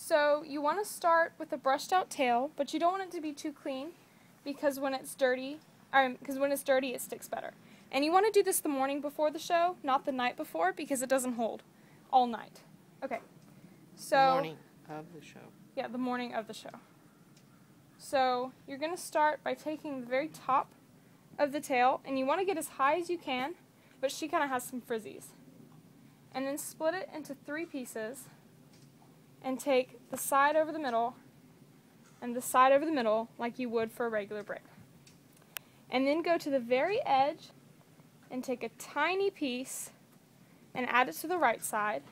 So you want to start with a brushed out tail, but you don't want it to be too clean because when it's dirty, it sticks better. And you want to do this the morning before the show, not the night before, because it doesn't hold all night. Okay. So the morning of the show. Yeah, the morning of the show. So you're going to start by taking the very top of the tail, and you want to get as high as you can, but she kind of has some frizzies. And then split it into 3 pieces and take the side over the middle and the side over the middle like you would for a regular braid. And then go to the very edge and take a tiny piece and add it to the right side.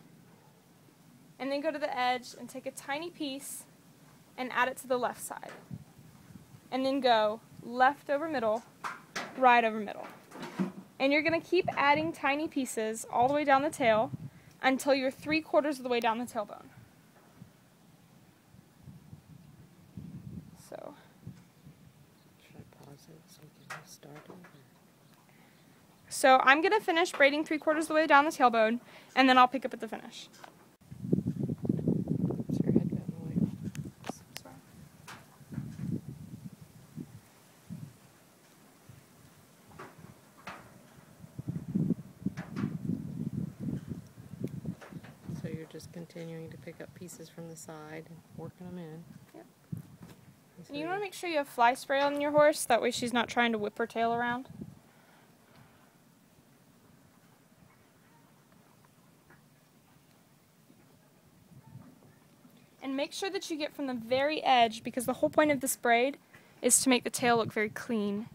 And then go to the edge and take a tiny piece and add it to the left side. And then go left over middle, right over middle. And you're going to keep adding tiny pieces all the way down the tail until you're 3/4 of the way down the tailbone. So, should I pause it so we can start over? So I'm going to finish braiding 3/4 of the way down the tailbone, and then I'll pick up at the finish. Is your head going away? Sorry. So you're just continuing to pick up pieces from the side and working them in. Yep. So And you want to make sure you have fly spray on your horse, that way she's not trying to whip her tail around. And make sure that you get from the very edge, because the whole point of this braid is to make the tail look very clean.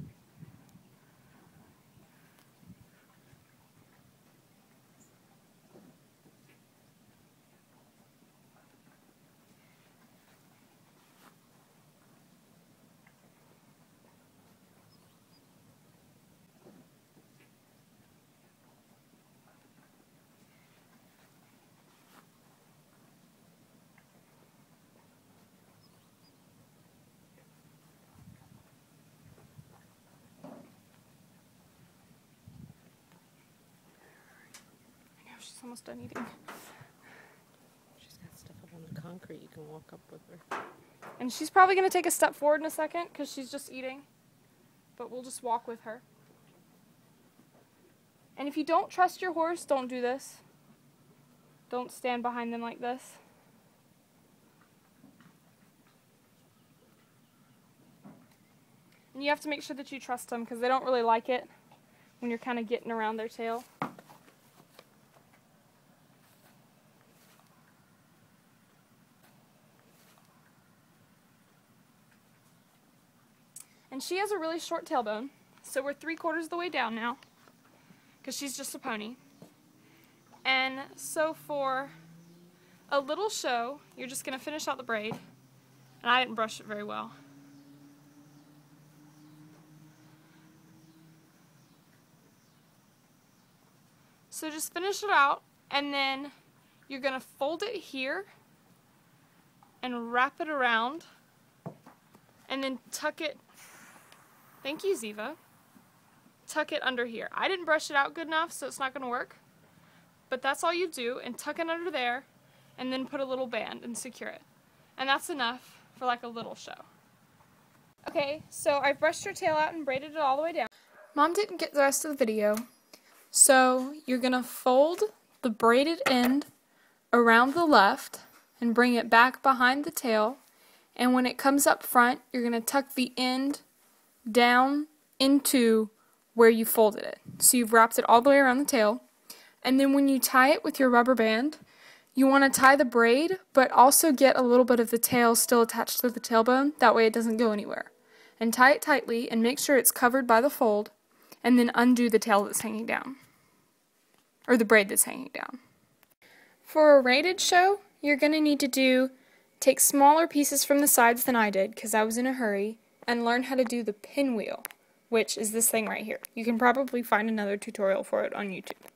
She's almost done eating. She's got stuff up on the concrete you can walk up with her. And she's probably going to take a step forward in a second because she's just eating. But we'll just walk with her. And if you don't trust your horse, don't do this. Don't stand behind them like this. And you have to make sure that you trust them because they don't really like it when you're kind of getting around their tail. And she has a really short tailbone, so we're 3/4 of the way down now, because she's just a pony. And so for a little show, you're just going to finish out the braid, and I didn't brush it very well. So just finish it out, and then you're going to fold it here and wrap it around, and then tuck it. Thank you, Ziva. Tuck it under here. I didn't brush it out good enough, so it's not going to work. But that's all you do, and tuck it under there, and then put a little band and secure it. And that's enough for like a little show. Okay, so I brushed her tail out and braided it all the way down. Mom didn't get the rest of the video, so you're going to fold the braided end around the left and bring it back behind the tail, and when it comes up front, you're going to tuck the end down into where you folded it. So you've wrapped it all the way around the tail, and then when you tie it with your rubber band, you want to tie the braid but also get a little bit of the tail still attached to the tailbone, that way it doesn't go anywhere. And tie it tightly and make sure it's covered by the fold, and then undo the tail that's hanging down, or the braid that's hanging down. For a rated show, you're going to need to take smaller pieces from the sides than I did because I was in a hurry, and learn how to do the pinwheel, which is this thing right here. You can probably find another tutorial for it on YouTube.